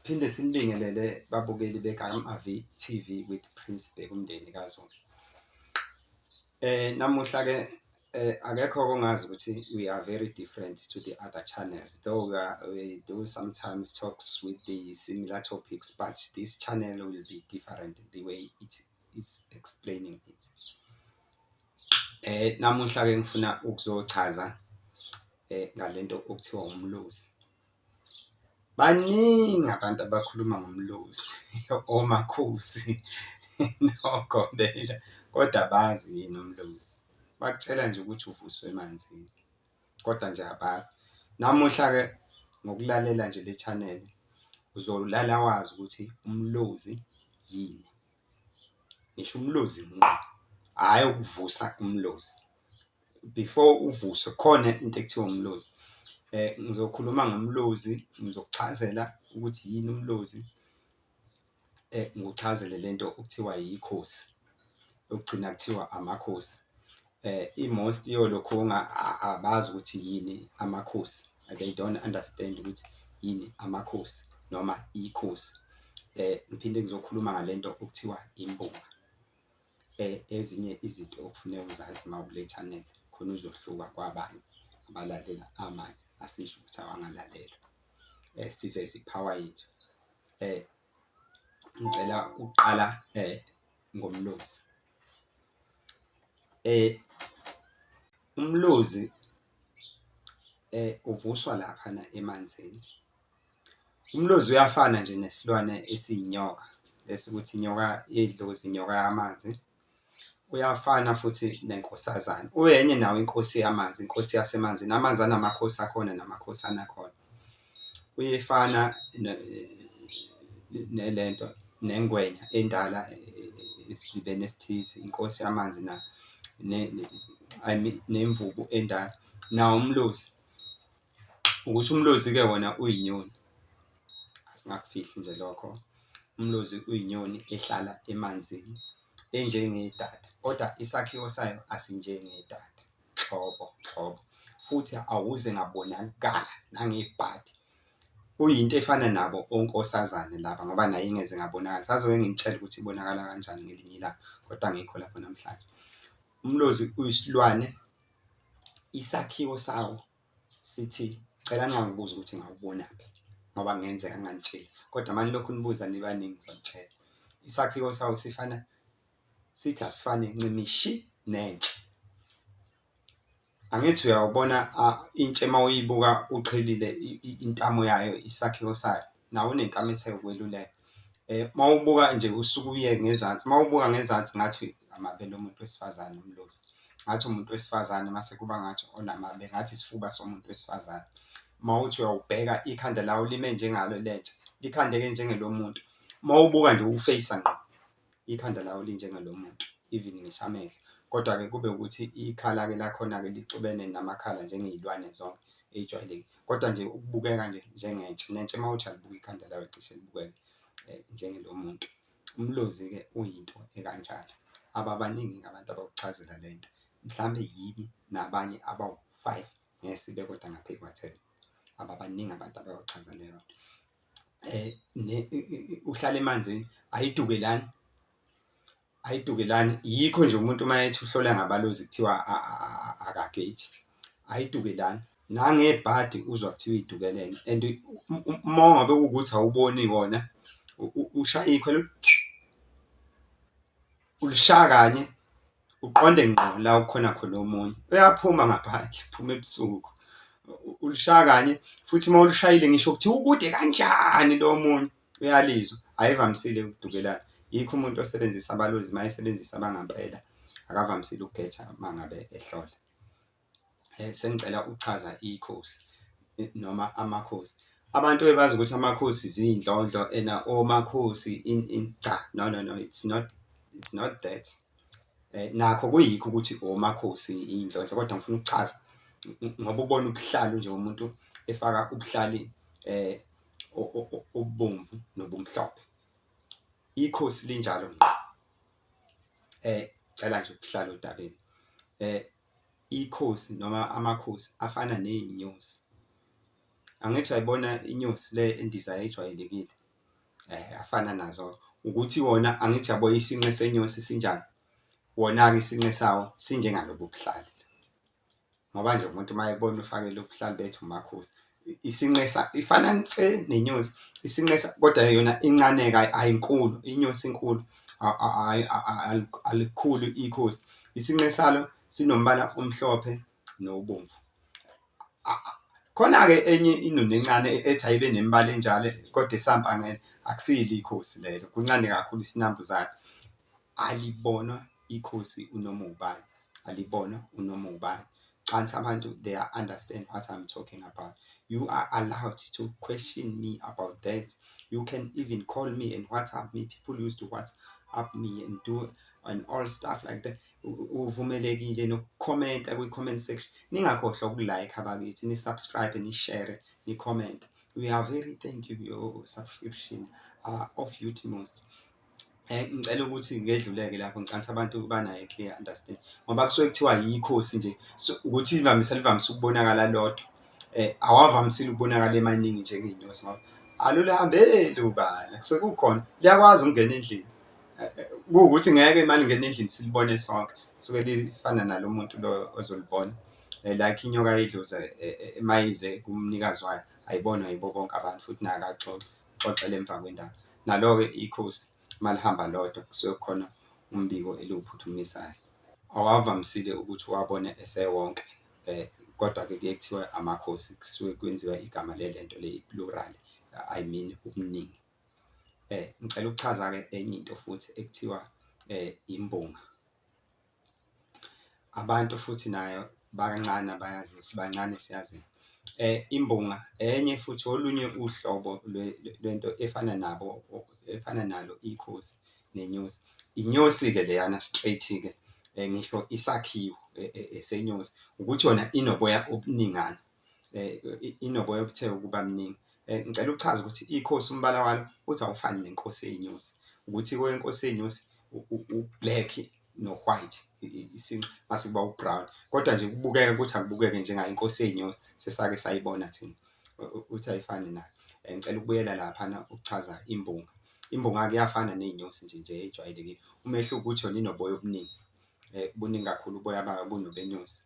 Siphinde sinibingelele babukeli beKamavi TV with Prince Bheka kaZulu. Namuhla ke akekho ongazi ukuthi we are very different to the other channels, though we do sometimes talks with the similar topics, but this channel will be different the way it is explaining it. Namuhla ke ngifuna ukuzochaza ngalento okuthiwa umlozi. Baningi abantu abakhuluma ngomlozi omakhosi nogombela kodwa abazi yini umlozi. Bakutshela nje ukuthi uvuswe emanzini kodwa nje abazi. Namuhla ke ngokulalela nje le channel uzolala wazi ukuthi umlozi yini. Ngisho umlozi ngqo, hayi ukuvusa umlozi. Before uvuswe khona into ekuthiwa umlozi. Ngizokhuluma ngomlozi, ngizokuchazela ukuthi yini umlozi. Ngichazele lento okuthiwa yikhosi. Okugcina kuthiwa amakhosi. Most yolokho abazi ukuthi yini amakhosi. They don't understand ukuthi yini amakhosi noma ikhosi. Ngiphinde ngizokhuluma ngalento okuthiwa imbonga. Ezinye izinto okufanele uzazi mawukule channel khona uzohluka kwabanye abalalela amanye asisho ukuthi awangalalela. Siveze ipower yethu. Ngicela uqala ngomlozi. Umlozi uvuswa lapha emanzini. Umlozi uyafana nje nesilwane esiyinyoka, bese ukuthi inyoka yedlozi, inyoka yamanzi. Uyafana futhi nenkosazana. Uyenye nawo inkosi yamanzi, inkosi yasemanzini. Amanzi anamakhosi akhona namakhosi anakhona. Uyefana nelento nengwenya endala esibene esithize, inkosi yamanzi na nemvubu endala. Nawo umlozi ukuthi umlozi ke wona uyinyoni. Asingakufihli nje lokho. Umlozi uyinyoni ehlala emanzini enjengedada, kodwa isakhiwo sayo asinjengedada. Hlobo. Futhi awuze ngabonakala nangebhadi. Uyinto efana nabo onkosazane laba ngoba nayo ingeze ngabonakala. Sazoke ngimtshela ukuthi ibonakala kanjani ngelinye ilanga, kodwa ngikho lapho namhlanje. Umlozi uyisilwane, isakhiwo sawo sithi, cela ngingakubuza ukuthi ngawubonaphi ngoba ngenzeka ngantshela, kodwa manje lokhu nibuza nibaningi ngizotshela. Isakhiwo sawo sifana, sithi asifane ncimishi nentshe. Angithi uyawubona intshe mawuyibuka uqhelile intamo yayo, isakhiwo sayo, nawo unenkametho yokweluleka. Mawubuka nje usuku uye ngezansi, mawubuka ngezansi ngathi amabele omuntu wesifazane umlozi. Ngathi umuntu wesifazane mase kuba ngathi onamabele, ngathi isifuba somuntu wesifazane. Mawuthi uyawubheka ikhanda lawo lime njengalo lentshe, likhandeke njengelomuntu. Mawubuka nje ufeyisa ngqo, ikhanda lawo linjengalomuntu, even ngisho amehlo. Kodwa ke kube ukuthi ikhala ke lakhona ke licubene namakhala njengezilwane zonke ejwayelekile. Kodwa nje ukubukeka nje njengentshe, nentshe mawuthi alibuka ikhanda lawo cishe libukeke njengelomuntu. Umlozi ke uyinto ekanjalo. Abaningi abantu abakuchazela lento. Mhlambe yini nabanye abawu5 ngesibe kodwa ngaphezulu kwa10. Abaningi abantu abakuchazeleyo. Uhlala emanzini, ayidukelani. Yikho nje umuntu mayethi uhlola ngabalozi kuthiwa akageji. Ayidukelani. Nangebhadi uzwa kuthiwa idukelene. And mongabe ukuthi awuboni wona, ushaya ikhwelo ulishaya kanye uqonde ngqo la ukhona khona omunye. Uyaphuma ngaphandle, uphuma ebusuku. Ulishaya kanye futhi mawulishayile ngisho ukuthi ukude kanjani lo munye uyalizwa. Ayivamisile ukudukelana. Yikho umuntu osebenzisa abalozi mayesebenzisa abangampela akavamisile ukugeja mangabe ehlola. Sengicela ukuchaza ikhosi noma amakhosi. Abantu bebazi ukuthi amakhosi izindlondlo omakhosi cha, no, it's not that. Nakho kuyikho ukuthi omakhosi indlondlo, kodwa ngifuna ukuchaza ngoba ubona ubuhlalu nje umuntu efaka ubuhlali obomvu nobumhlophe. Ikhosi linjalo ngqo. Cela nje ukuhlala odabeni. Ikhosi noma amakhosi afana nezinyosi. Angithi ayibona inyosi le endiza ejwayelekile. afana nazo ukuthi wona angithi yabo isinqe senyosi sinjani wona-ke isinqe sawo sinjengalobu buhlali ngoba nje umuntu mayebona ufake lo buhlali bethu umakhosi isinqe ifana nse nenyosi isinqe kodwa yona incane ayinkulu inyosi inkulu alikhulu ikhosi isinqe salo sinombala omhlophe nobomvu. Khona-ke enye inunu encane ethi ayibe nemibala enjalo kodwa esampangela akusilo ikhosi lelo kuncane kakhulu isinambuzane alibonwa ikhosi unoma ubani alibonwa unoma ubani. Can't abantu they understand what I'm talking about. You are allowed to question me about that. You can even call me and WhatsApp me. People used to WhatsApp me and do and all stuff like that. Uvumelekile nokukhomenta kwi-comment section. Ningakhohlwa ukulike abakithi, ni-subscribe, ni-share, ni-comment. We are very thank you your subscription of utmost. Ngicela ukuthi ngedluleke lapho ngicanisa abantu banayo clear understand ngoba kusuke kuthiwa yikhosi nje ukuthi livamise ukubonakala lodwa awavamisile ukubonakala emaningi njengey'nyosi ngoba alulihambeli ubala kusuke kukhona liyakwazi ukungena endlini kuwukuthi ngeke imali ingene endlini silibone sonke suke lifana nalo muntu lo ozolibona like inyoka yedlozi emayize kumnikazi wayo ayibonwa yibo bonke abantu futhi naye akaxoxele emva kwendaba nalo-ke ikhosi malihamba lodwa kusuke khona umbiko eliwuphuthumisayo awavamisile ukuthi uwabone esewonke kodwa-ke kuye kuthiwa amakhosi kusuke kwenziwa igama lento le plural I mean ubuningi. Ngicela ukuchaza-ke enye into futhi ekuthiwa imbunga abantu futhi nayo bakancane abayazi sibancane siyazi imbunga enye futhi olunye uhlobo lwento efana nalo ikhosi nenyosi inyosi-ke leyana straight-ke ngisho isakhiwo esenyosi ukuthi yona inoboya obuningana inoboya obuthe ukuba mningi. Ngicela ukuchaza ukuthi ikhosi umbala walo uthi awufani nenkosi yey'nyosi ukuthi kwenkosi yey'nyosi u-black no-white isinqe mase kuba u-brown kodwa nje kubukeka ukuthi akubukeke njengayo inkosi yey'nyosi sesake sayibona thina uthi ayifani nayo. Ngicela ukubuyela laphana ukuchaza imbunga. Imbunga-ke iyafana ney'nyosi nje ejwayelekile umehluko ukuthi yona inoboya obuningi buningi kakhulu uboya bayo bunobenyosi.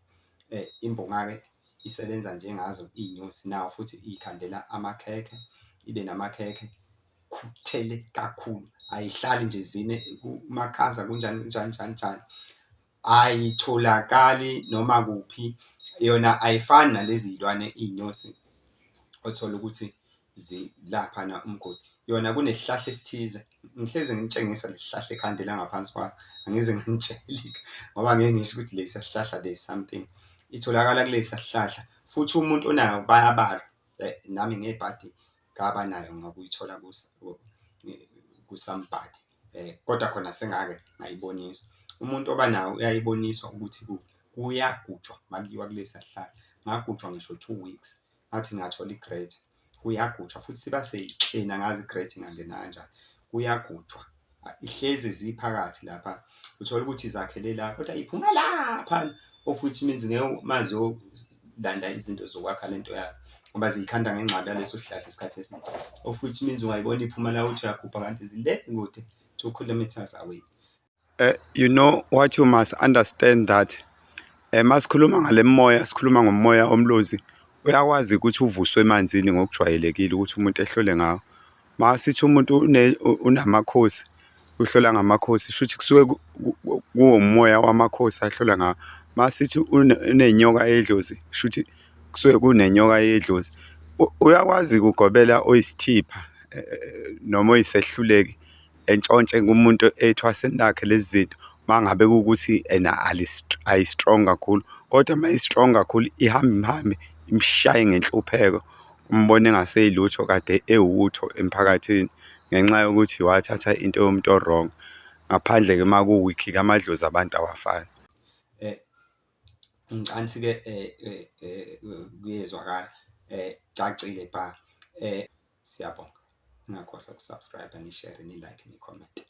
Imbunga-ke isebenza njengazo iy'nyosi nawo futhi iy'khandela amakhekhe ibe namakhekhe khuthele kakhulu ayihlali nje zine kumakhaza kunjani ayitholakali noma kuphi yona ayifani nalezi y'lwane iy'nyosi othola ukuthi zilaphana umgodi yona kunesihlahla esithize ngihlezi ngitshengisa lesihlahla ekhandela ngaphansi kwayo angize nganitshelika ngoba ngeke ngisho ukuthi lesi sihlahla there is something itholakala kulesi sihlahla futhi umuntu onayo bayabala nami ngebhadi ngaba nayo ngakuyithola ku-somebody kodwa khona sengake ngayiboniswa umuntu obanayo uyayiboniswa ukuthi kuyagujwa makuyiwa kulesi sihlahla ngagujwa ngisho 2 weeks ngathi ngathola i-grade kuyagujwa futhi siba seyicina ngazi i-grade ingangena kanjani kuyagujwa ihlezi ziphakathi lapha uthola ukuthi izakhele la kodwa iphuma lapha futhi means ngeke mazolanda izinto zokwakha lento yazo ngoba ziyikhanda ngenxabu yaleso sihlahla isikhathi esiningi futhi means ungayibona iphuma la uthi uyagubha kanti zile kude 2 kilometers away. You know what you must understand that masikhuluma ngale moya sikhuluma ngomoya omlozi uyakwazi ukuthi uvuswe emanzini ngokujwayelekile ukuthi umuntu ehlole ngawo masithi umuntu unamakhosi uhlola ngamakhosi shuthi kusuke kuwomoya wamakhosi ahlola ngawo masithi unenyoka yedlozi shuthi kusuke kunenyoka yedlozi uyakwazi ukugobela oyisithipha noma oyisehluleki entshontshe kumuntu ethwaseni lakhe lezi zinto mangabe ukuthi ayi-strong kakhulu kodwa mayi-strong kakhulu ihambe imshaye ngenhlupheko umbone engaseyilutho kade ewutho emphakathini ngenxa yokuthi wathatha into yomuntu o-wrong ngaphandle-ke makuwikhi-ke amadlozi abantu awafani. Ngicansi-ke kuyezwakala cacile bha siyabonga ningakhohlwa uku-subscribe, ni-share, ni-like, ni-comment.